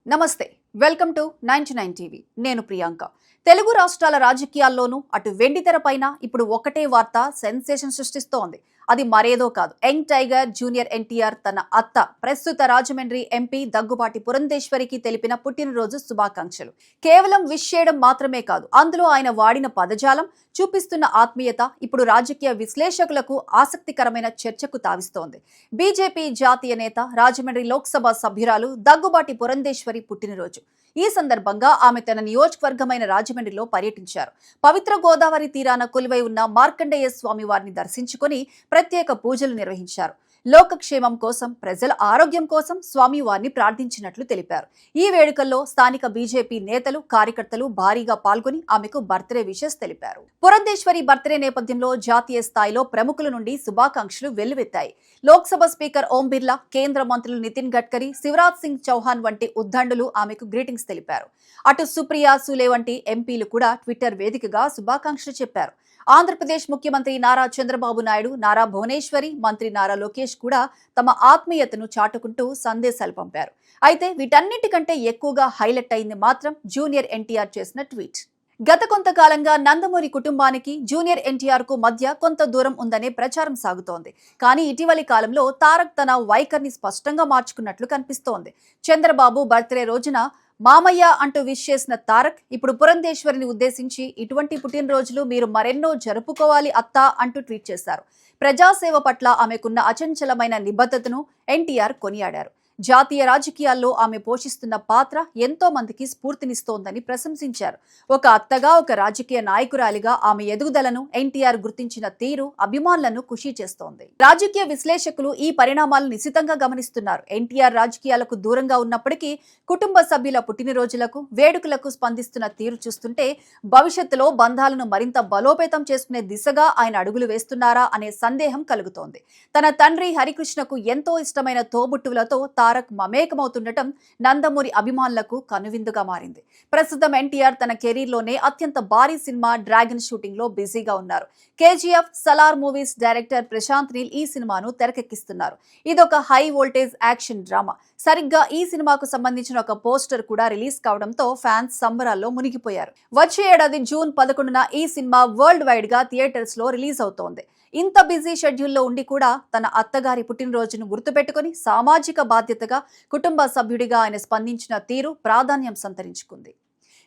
నమస్తే welcome to 99 TV నేను ప్రియాంక తెలుగు రాష్ట్రాల రాజకీయాల్లోనూ అటు వెండితెర పైన ఇప్పుడు ఒకటే వార్త సెన్సేషన్ సృష్టిస్తోంది అది మరేదో కాదు యంగ్ టైగర్ జూనియర్ ఎన్టీఆర్ తన అత్త ప్రస్తుత రాజమండ్రి ఎంపీ దగ్గుబాటి పురంధేశ్వరికి తెలిపిన పుట్టినరోజు శుభాకాంక్షలు కేవలం విష్ చేయడం మాత్రమే కాదు అందులో ఆయన వాడిన పదజాలం చూపిస్తున్న ఆత్మీయత ఇప్పుడు రాజకీయ విశ్లేషకులకు ఆసక్తికరమైన చర్చకు తావిస్తోంది బీజేపీ జాతీయ నేత రాజమండ్రి లోక్సభ సభ్యురాలు దగ్గుబాటి పురంధేశ్వరి పుట్టినరోజు ఈ సందర్భంగా ఆమె తన నియోజకవర్గమైన రాజమండ్రిలో పర్యటించారు పవిత్ర గోదావరి తీరాన కొలువై ఉన్న మార్కండేయ స్వామి వారిని దర్శించుకొని ప్రత్యేక పూజలు నిర్వహించారు లోకక్షేమం కోసం ప్రజల ఆరోగ్యం కోసం స్వామివారిని ప్రార్థించినట్లు తెలిపారు ఈ వేడుకల్లో స్థానిక బీజేపీ నేతలు కార్యకర్తలు భారీగా పాల్గొని ఆమెకు బర్త్డే విషెస్ తెలిపారు పురంధేశ్వరి బర్త్డే నేపథ్యంలో జాతీయ స్థాయిలో ప్రముఖుల నుండి శుభాకాంక్షలు వెల్లువెత్తాయి లోక్సభ స్పీకర్ ఓం బిర్లా కేంద్ర మంత్రులు నితిన్ గడ్కరీ శివరాజ్ సింగ్ చౌహాన్ వంటి ఉద్దండులు ఆమెకు గ్రీటింగ్స్ తెలిపారు అటు సుప్రియా సూలే వంటి ఎంపీలు కూడా ట్విట్టర్ వేదికగా శుభాకాంక్షలు చెప్పారు ఆంధ్రప్రదేశ్ ముఖ్యమంత్రి నారా చంద్రబాబు నాయుడు నారా భువనేశ్వరి మంత్రి నారా లోకేష్ కూడా తమ ఆత్మీయతను చాటుకుంటూ సందేశాలు పంపారు అయితే వీటన్నిటికంటే ఎక్కువగా హైలైట్ అయింది మాత్రం జూనియర్ ఎన్టీఆర్ చేసిన ట్వీట్ గత కొంతకాలంగా నందమూరి కుటుంబానికి జూనియర్ ఎన్టీఆర్ కు మధ్య కొంత దూరం ఉందనే ప్రచారం సాగుతోంది కానీ ఇటీవలి కాలంలో తారక్ తన వైఖరిని స్పష్టంగా మార్చుకున్నట్లు కనిపిస్తోంది చంద్రబాబు బర్త్డే రోజున మామయ్య అంటూ విష్ చేసిన తారక్ ఇప్పుడు పురంధేశ్వరిని ఉద్దేశించి ఇటువంటి పుట్టినరోజులు మీరు మరెన్నో జరుపుకోవాలి అత్తా అంటూ ట్వీట్ చేశారు ప్రజాసేవ పట్ల ఆమెకున్న అచంచలమైన నిబద్ధతను ఎన్టీఆర్ కొనియాడారు జాతీయ రాజకీయాల్లో ఆమె పోషిస్తున్న పాత్ర ఎంతో మందికి స్ఫూర్తినిస్తోందని ప్రశంసించారు ఒక అత్తగా ఒక రాజకీయ నాయకురాలిగా ఆమె ఎదుగుదలను ఎన్టీఆర్ గుర్తించిన తీరు అభిమానులను ఖుషీ చేస్తోంది రాజకీయ విశ్లేషకులు ఈ పరిణామాలను నిశితంగా గమనిస్తున్నారు ఎన్టీఆర్ రాజకీయాలకు దూరంగా ఉన్నప్పటికీ కుటుంబ సభ్యుల పుట్టినరోజులకు వేడుకలకు స్పందిస్తున్న తీరు చూస్తుంటే భవిష్యత్తులో బంధాలను మరింత బలోపేతం చేసుకునే దిశగా ఆయన అడుగులు వేస్తున్నారా అనే సందేహం కలుగుతోంది తన తండ్రి హరికృష్ణకు ఎంతో ఇష్టమైన తోబుట్టువులతో తారక్ మమేకమవుతుండటం నందమూరి అభిమానులకు కనువిందుగా మారింది ప్రస్తుతం ఎన్టీఆర్ తన కెరీర్ లోనే అత్యంత భారీ సినిమా డ్రాగన్ షూటింగ్ లో బిజీగా ఉన్నారు కేజీఎఫ్ సలార్ మూవీస్ డైరెక్టర్ ప్రశాంత్ నీల్ ఈ సినిమాను తెరకెక్కిస్తున్నారు ఇదొక హై వోల్టేజ్ యాక్షన్ డ్రామా సరిగ్గా ఈ సినిమాకు సంబంధించిన ఒక పోస్టర్ కూడా రిలీజ్ కావడంతో ఫ్యాన్స్ సంబరాల్లో మునిగిపోయారు వచ్చే ఏడాది జూన్ 11న ఈ సినిమా వరల్డ్ వైడ్ గా థియేటర్స్ లో రిలీజ్ అవుతోంది ఇంత బిజీ షెడ్యూల్లో ఉండి కూడా తన అత్తగారి పుట్టినరోజును గుర్తుపెట్టుకుని సామాజిక బాధ్యతగా కుటుంబ సభ్యుడిగా ఆయన స్పందించిన తీరు ప్రాధాన్యం సంతరించుకుంది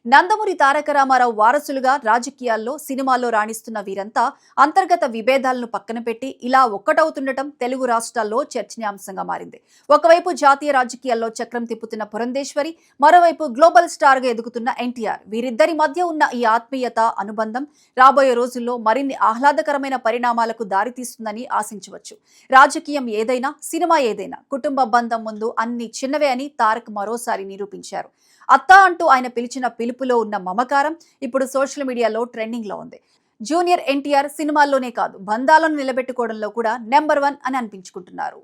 నందమూరి తారక రామారావు వారసులుగా రాజకీయాల్లో సినిమాల్లో రాణిస్తున్న వీరంతా అంతర్గత విభేదాలను పక్కన పెట్టి ఇలా ఒక్కటవుతుండటం తెలుగు రాష్ట్రాల్లో చర్చనీయాంశంగా మారింది ఒకవైపు జాతీయ రాజకీయాల్లో చక్రం తిప్పుతున్న పురంధేశ్వరి మరోవైపు గ్లోబల్ స్టార్ గా ఎదుగుతున్న ఎన్టీఆర్ వీరిద్దరి మధ్య ఉన్న ఈ ఆత్మీయత అనుబంధం రాబోయే రోజుల్లో మరిన్ని ఆహ్లాదకరమైన పరిణామాలకు దారితీస్తుందని ఆశించవచ్చు రాజకీయం ఏదైనా సినిమా ఏదైనా కుటుంబ బంధం ముందు అన్ని చిన్నవే అని తారక్ మరోసారి నిరూపించారు అత్తా అంటూ ఆయన పిలిచిన పిలుపులో ఉన్న మమకారం ఇప్పుడు సోషల్ మీడియాలో ట్రెండింగ్ లో ఉంది జూనియర్ ఎన్టీఆర్ సినిమాల్లోనే కాదు బంధాలను నిలబెట్టుకోవడంలో కూడా నెంబర్ 1 అని అనిపించుకుంటున్నారు